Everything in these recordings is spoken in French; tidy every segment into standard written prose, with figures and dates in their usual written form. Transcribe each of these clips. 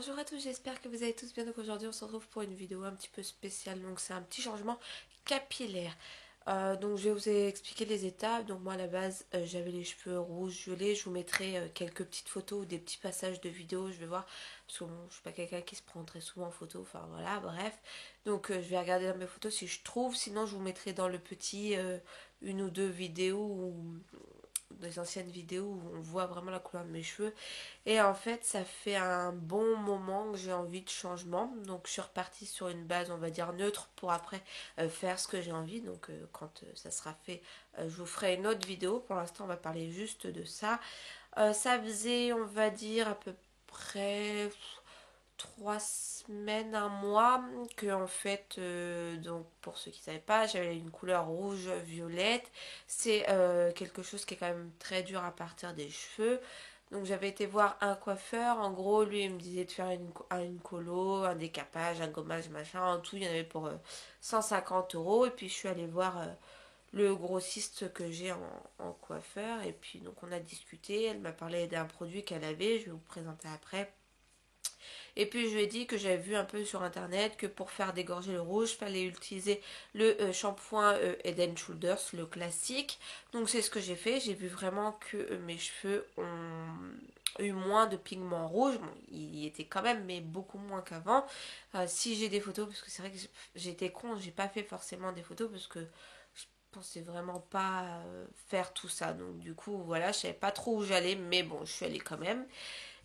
Bonjour à tous, j'espère que vous allez tous bien. Donc aujourd'hui on se retrouve pour une vidéo un petit peu spéciale. Donc c'est un petit changement capillaire. Donc je vais vous expliquer les étapes. Donc moi à la base j'avais les cheveux rouges, violets. Je vous mettrai quelques petites photos ou des petits passages de vidéos. Je vais voir parce que bon, je suis pas quelqu'un qui se prend très souvent en photo. Enfin voilà, bref. Donc je vais regarder dans mes photos si je trouve. Sinon je vous mettrai dans le petit une ou deux vidéos ou des anciennes vidéos où on voit vraiment la couleur de mes cheveux. Et en fait, ça fait un bon moment que j'ai envie de changement. Donc, je suis repartie sur une base, on va dire, neutre pour après faire ce que j'ai envie. Donc, quand ça sera fait, je vous ferai une autre vidéo. Pour l'instant, on va parler juste de ça. Ça faisait, on va dire, à peu près 3 semaines, un mois, que en fait, donc pour ceux qui ne savaient pas, j'avais une couleur rouge violette. C'est quelque chose qui est quand même très dur à partir des cheveux. Donc j'avais été voir un coiffeur. En gros, lui il me disait de faire une colo, un décapage, un gommage, machin. En tout, il y en avait pour 150 euros. Et puis je suis allée voir le grossiste que j'ai en coiffeur. Et puis donc on a discuté. Elle m'a parlé d'un produit qu'elle avait. Je vais vous présenter après. Et puis je lui ai dit que j'avais vu un peu sur internet que pour faire dégorger le rouge, il fallait utiliser le shampoing Head & Shoulders, le classique. Donc c'est ce que j'ai fait. J'ai vu vraiment que mes cheveux ont eu moins de pigments rouges. Bon, il y était quand même, mais beaucoup moins qu'avant. Si j'ai des photos, parce que c'est vrai que j'étais con, j'ai pas fait forcément des photos parce que je pensais vraiment pas faire tout ça. Donc du coup, voilà, je savais pas trop où j'allais, mais bon, je suis allée quand même.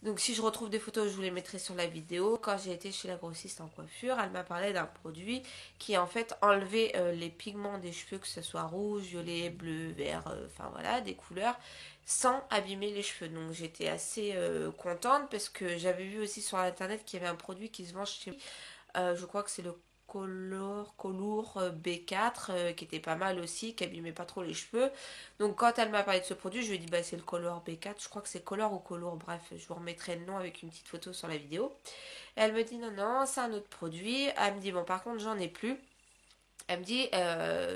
Donc si je retrouve des photos, je vous les mettrai sur la vidéo. Quand j'ai été chez la grossiste en coiffure, elle m'a parlé d'un produit qui en fait enlevait les pigments des cheveux, que ce soit rouge, violet, bleu, vert, enfin voilà, des couleurs, sans abîmer les cheveux. Donc j'étais assez contente parce que j'avais vu aussi sur internet qu'il y avait un produit qui se vend chez je crois que c'est le Colour B4 qui était pas mal aussi, qui abîmait pas trop les cheveux. Donc quand elle m'a parlé de ce produit, je lui ai dit bah c'est le Colour B4, je crois que c'est Color ou Colour, bref, je vous remettrai le nom avec une petite photo sur la vidéo. Et elle me dit non non, c'est un autre produit. Elle me dit bon par contre j'en ai plus. Elle me dit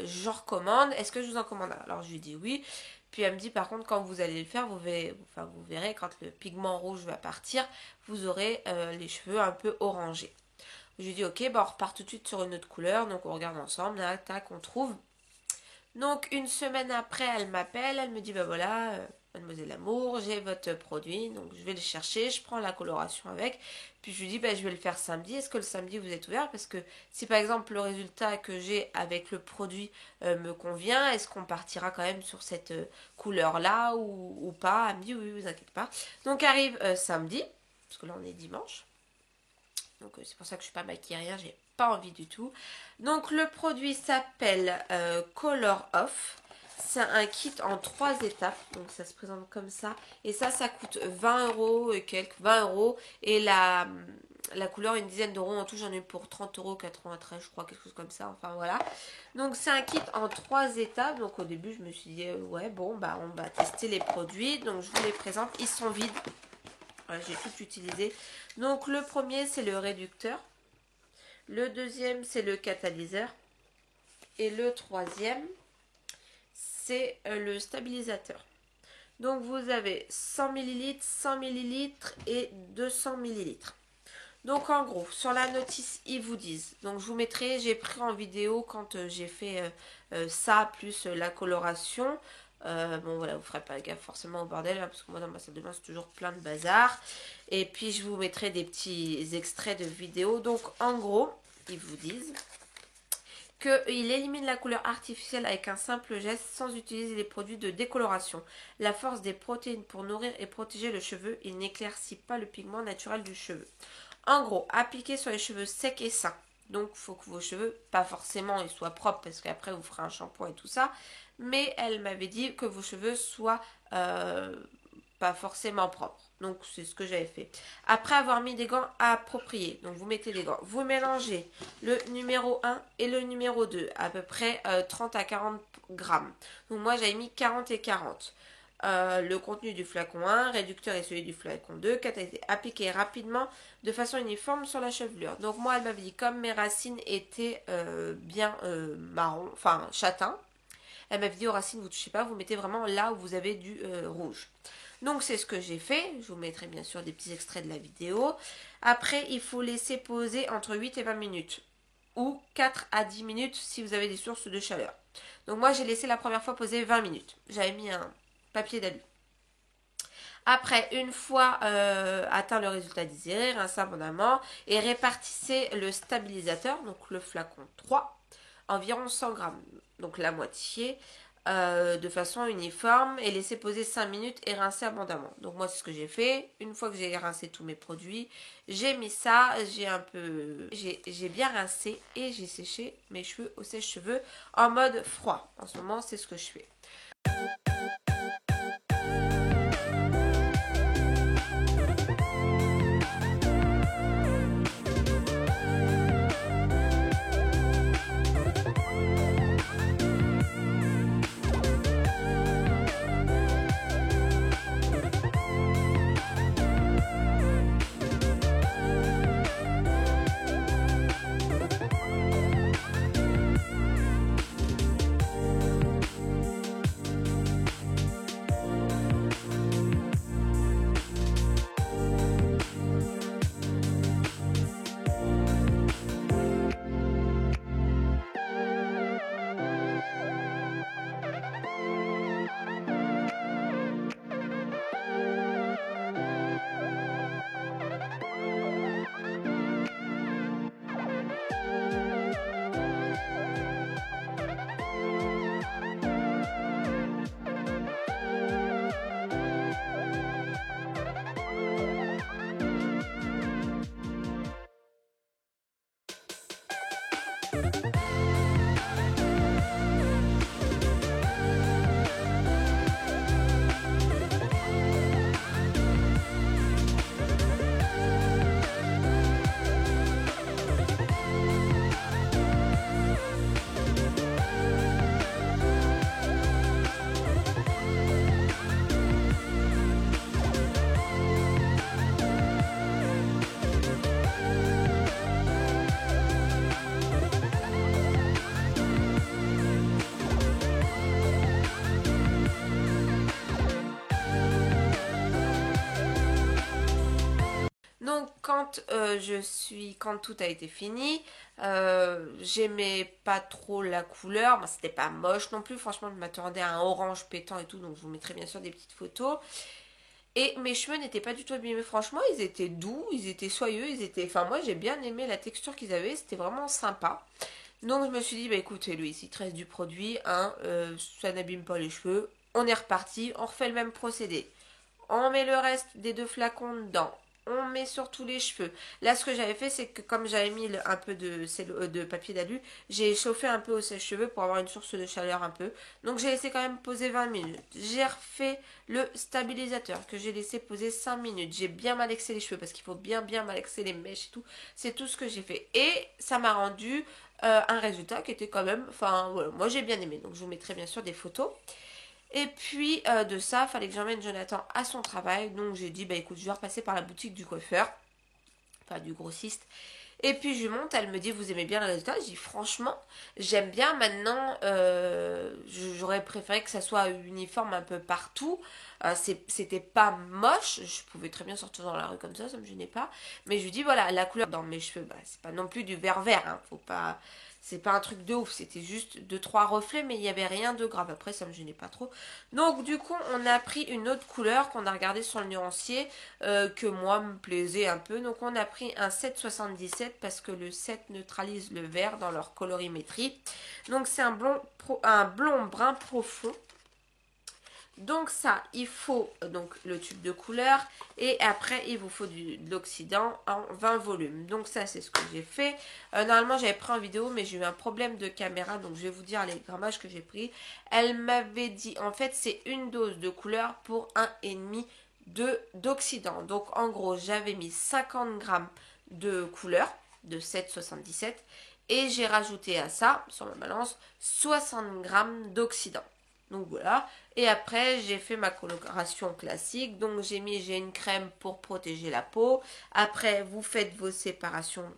j'en recommande, est-ce que je vous en commande? Alors je lui dis oui. Puis elle me dit par contre quand vous allez le faire, vous verrez quand le pigment rouge va partir, vous aurez les cheveux un peu orangés. Je lui dis ok, bah on repart tout de suite sur une autre couleur, donc on regarde ensemble, tac, tac, on trouve. Donc une semaine après, elle m'appelle, elle me dit bah voilà, mademoiselle Lamour, j'ai votre produit, donc je vais le chercher, je prends la coloration avec, puis je lui dis bah je vais le faire samedi, est-ce que le samedi vous êtes ouvert? Parce que si par exemple le résultat que j'ai avec le produit me convient, est-ce qu'on partira quand même sur cette couleur là ou pas? Elle me dit oui, vous inquiétez pas. Donc arrive samedi, parce que là on est dimanche. Donc c'est pour ça que je suis pas maquillée, rien, j'ai pas envie du tout. Donc le produit s'appelle Color Off. C'est un kit en 3 étapes, donc ça se présente comme ça. Et ça coûte 20 euros et quelques, 20 euros. Et la couleur, une dizaine d'euros en tout, j'en ai pour 30 euros 93, je crois, quelque chose comme ça. Enfin voilà. Donc c'est un kit en 3 étapes. Donc au début, je me suis dit, ouais, bon, bah on va tester les produits. Donc je vous les présente, ils sont vides. Voilà, j'ai tout utilisé. Donc le premier c'est le réducteur. Le deuxième c'est le catalyseur. Et le troisième c'est le stabilisateur. Donc vous avez 100 ml, 100 ml et 200 ml. Donc en gros, sur la notice, ils vous disent. Donc je vous mettrai, j'ai pris en vidéo quand j'ai fait ça plus la coloration. Bon voilà, vous ferez pas gaffe forcément au bordel, hein, parce que moi dans ma salle de bain c'est toujours plein de bazar. Et puis je vous mettrai des petits extraits de vidéos. Donc en gros, ils vous disent qu'il élimine la couleur artificielle avec un simple geste sans utiliser les produits de décoloration. La force des protéines pour nourrir et protéger le cheveu, il n'éclaircit pas le pigment naturel du cheveu. En gros, appliquez sur les cheveux secs et sains. Donc, il faut que vos cheveux, pas forcément, ils soient propres parce qu'après vous ferez un shampoing et tout ça. Mais elle m'avait dit que vos cheveux soient pas forcément propres. Donc, c'est ce que j'avais fait. Après avoir mis des gants appropriés, donc vous mettez des gants. Vous mélangez le numéro 1 et le numéro 2, à peu près 30 à 40 grammes. Donc, moi, j'avais mis 40 et 40. Le contenu du flacon 1, réducteur et celui du flacon 2, catalysé, appliqué rapidement de façon uniforme sur la chevelure. Donc moi elle m'avait dit comme mes racines étaient bien marron, enfin châtain, elle m'avait dit aux racines vous touchez pas, vous mettez vraiment là où vous avez du rouge. Donc c'est ce que j'ai fait, je vous mettrai bien sûr des petits extraits de la vidéo. Après il faut laisser poser entre 8 et 20 minutes ou 4 à 10 minutes si vous avez des sources de chaleur. Donc moi j'ai laissé la première fois poser 20 minutes, j'avais mis un papier d'alu. Après, une fois atteint le résultat désiré, rincez abondamment et répartissez le stabilisateur, donc le flacon 3, environ 100 grammes, donc la moitié, de façon uniforme et laissez poser 5 minutes et rincer abondamment. Donc moi c'est ce que j'ai fait. Une fois que j'ai rincé tous mes produits, j'ai mis ça, j'ai bien rincé et j'ai séché mes cheveux au sèche-cheveux en mode froid. En ce moment c'est ce que je fais. Donc quand tout a été fini, j'aimais pas trop la couleur, bon, c'était pas moche non plus, franchement je m'attendais à un orange pétant et tout, donc je vous mettrai bien sûr des petites photos. Et mes cheveux n'étaient pas du tout abîmés, franchement ils étaient doux, ils étaient soyeux, enfin moi j'ai bien aimé la texture qu'ils avaient, c'était vraiment sympa. Donc je me suis dit, bah écoutez Louise, il te reste du produit, hein, ça n'abîme pas les cheveux, on est reparti, on refait le même procédé. On met le reste des 2 flacons dedans. On met sur tous les cheveux. Là, ce que j'avais fait, c'est que comme j'avais mis un peu de papier d'alu, j'ai chauffé un peu au sèche-cheveux pour avoir une source de chaleur un peu. Donc, j'ai laissé quand même poser 20 minutes. J'ai refait le stabilisateur que j'ai laissé poser 5 minutes. J'ai bien malaxé les cheveux parce qu'il faut bien malaxer les mèches et tout. C'est tout ce que j'ai fait. Et ça m'a rendu un résultat qui était quand même... Enfin, voilà, moi j'ai bien aimé. Donc, je vous mettrai bien sûr des photos. Et puis de ça, il fallait que j'emmène Jonathan à son travail. Donc j'ai dit, bah écoute, je vais repasser par la boutique du coiffeur, enfin du grossiste. Et puis je lui monte, elle me dit, vous aimez bien le résultat? Je dis, franchement, j'aime bien. Maintenant, j'aurais préféré que ça soit uniforme un peu partout. C'était pas moche, je pouvais très bien sortir dans la rue comme ça me gênait pas. Mais je lui dis, voilà, la couleur dans mes cheveux, bah, c'est pas non plus du vert vert, hein, faut pas... C'est pas un truc de ouf, c'était juste 2-3 reflets, mais il n'y avait rien de grave. Après, ça me gênait pas trop. Donc, du coup, on a pris une autre couleur qu'on a regardé sur le nuancier, que moi me plaisait un peu. Donc, on a pris un 7,77 parce que le 7 neutralise le vert dans leur colorimétrie. Donc, c'est un blond brun profond. Donc ça, il faut donc le tube de couleur et après il vous faut de l'oxydant en 20 volumes. Donc ça c'est ce que j'ai fait. Normalement j'avais pris en vidéo mais j'ai eu un problème de caméra donc je vais vous dire les grammages que j'ai pris. Elle m'avait dit en fait c'est une dose de couleur pour 1,5 d'oxydant. Donc en gros j'avais mis 50 grammes de couleur de 7,77 et j'ai rajouté à ça sur ma balance 60 grammes d'oxydant. Donc voilà, et après j'ai fait ma coloration classique, donc j'ai une crème pour protéger la peau. Après vous faites vos séparations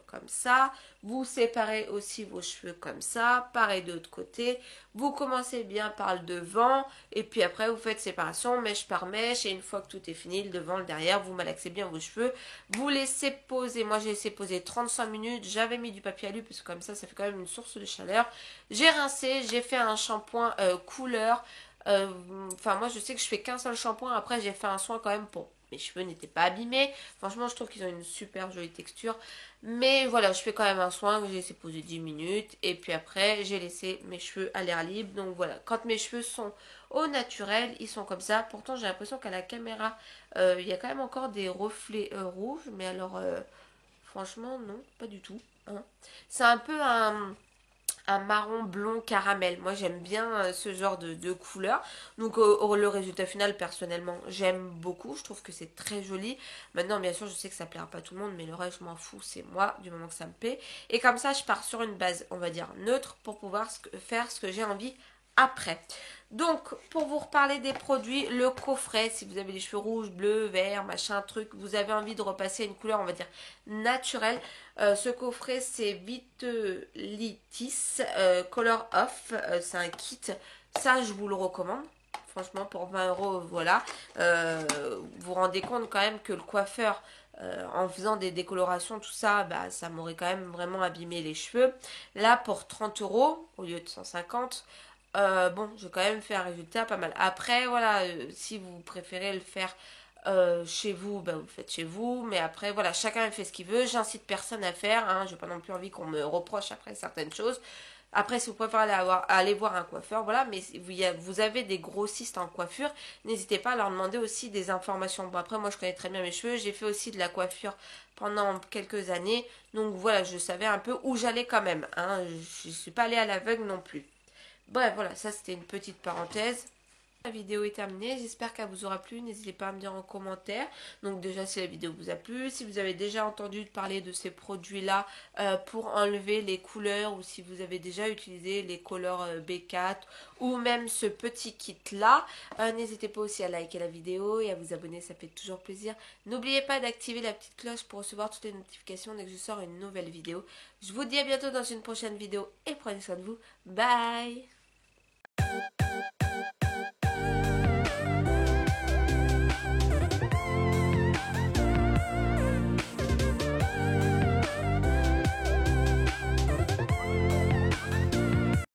comme ça. Vous séparez aussi vos cheveux comme ça. Pareil de l'autre côté. Vous commencez bien par le devant. Et puis après, vous faites séparation mèche par mèche. Et une fois que tout est fini, le devant, le derrière, vous malaxez bien vos cheveux. Vous laissez poser. Moi, j'ai laissé poser 35 minutes. J'avais mis du papier alu parce que comme ça fait quand même une source de chaleur. J'ai rincé. J'ai fait un shampoing couleur. Enfin, moi, je sais que je fais qu'un seul shampoing. Après, j'ai fait un soin quand même pour mes cheveux n'étaient pas abîmés. Franchement, je trouve qu'ils ont une super jolie texture. Mais voilà, je fais quand même un soin que j'ai laissé poser 10 minutes. Et puis après, j'ai laissé mes cheveux à l'air libre. Donc voilà, quand mes cheveux sont au naturel, ils sont comme ça. Pourtant, j'ai l'impression qu'à la caméra, il y a quand même encore des reflets rouges. Mais alors, franchement, non, pas du tout, hein. C'est un peu un marron blond caramel. Moi j'aime bien ce genre de couleur. Donc le résultat final personnellement j'aime beaucoup. Je trouve que c'est très joli. Maintenant bien sûr je sais que ça plaira pas à tout le monde mais le reste je m'en fous. C'est moi du moment que ça me plaît. Et comme ça je pars sur une base on va dire neutre pour pouvoir faire ce que j'ai envie après. Donc, pour vous reparler des produits, le coffret, si vous avez les cheveux rouges, bleus, verts, machin, truc, vous avez envie de repasser une couleur, on va dire, naturelle. Ce coffret, c'est Vitalitis Color Off. C'est un kit. Ça, je vous le recommande. Franchement, pour 20 euros, voilà. Vous vous rendez compte quand même que le coiffeur, en faisant des décolorations, tout ça, bah, ça m'aurait quand même vraiment abîmé les cheveux. Là, pour 30 euros au lieu de 150, bon, j'ai quand même fait un résultat pas mal. Après, voilà, si vous préférez le faire chez vous, ben vous le faites chez vous. Mais après, voilà, chacun fait ce qu'il veut. J'incite personne à faire. Hein, j'ai pas non plus envie qu'on me reproche après certaines choses. Après, si vous préférez aller voir un coiffeur, voilà. Mais si vous avez des grossistes en coiffure, n'hésitez pas à leur demander aussi des informations. Bon, après, moi, je connais très bien mes cheveux. J'ai fait aussi de la coiffure pendant quelques années. Donc voilà, je savais un peu où j'allais quand même. Hein, je suis pas allée à l'aveugle non plus. Bref, voilà, ça c'était une petite parenthèse. La vidéo est terminée, j'espère qu'elle vous aura plu, n'hésitez pas à me dire en commentaire. Donc déjà si la vidéo vous a plu, si vous avez déjà entendu parler de ces produits-là pour enlever les couleurs ou si vous avez déjà utilisé les couleurs B4 ou même ce petit kit-là, n'hésitez pas aussi à liker la vidéo et à vous abonner, ça fait toujours plaisir. N'oubliez pas d'activer la petite cloche pour recevoir toutes les notifications dès que je sors une nouvelle vidéo. Je vous dis à bientôt dans une prochaine vidéo et prenez soin de vous. Bye!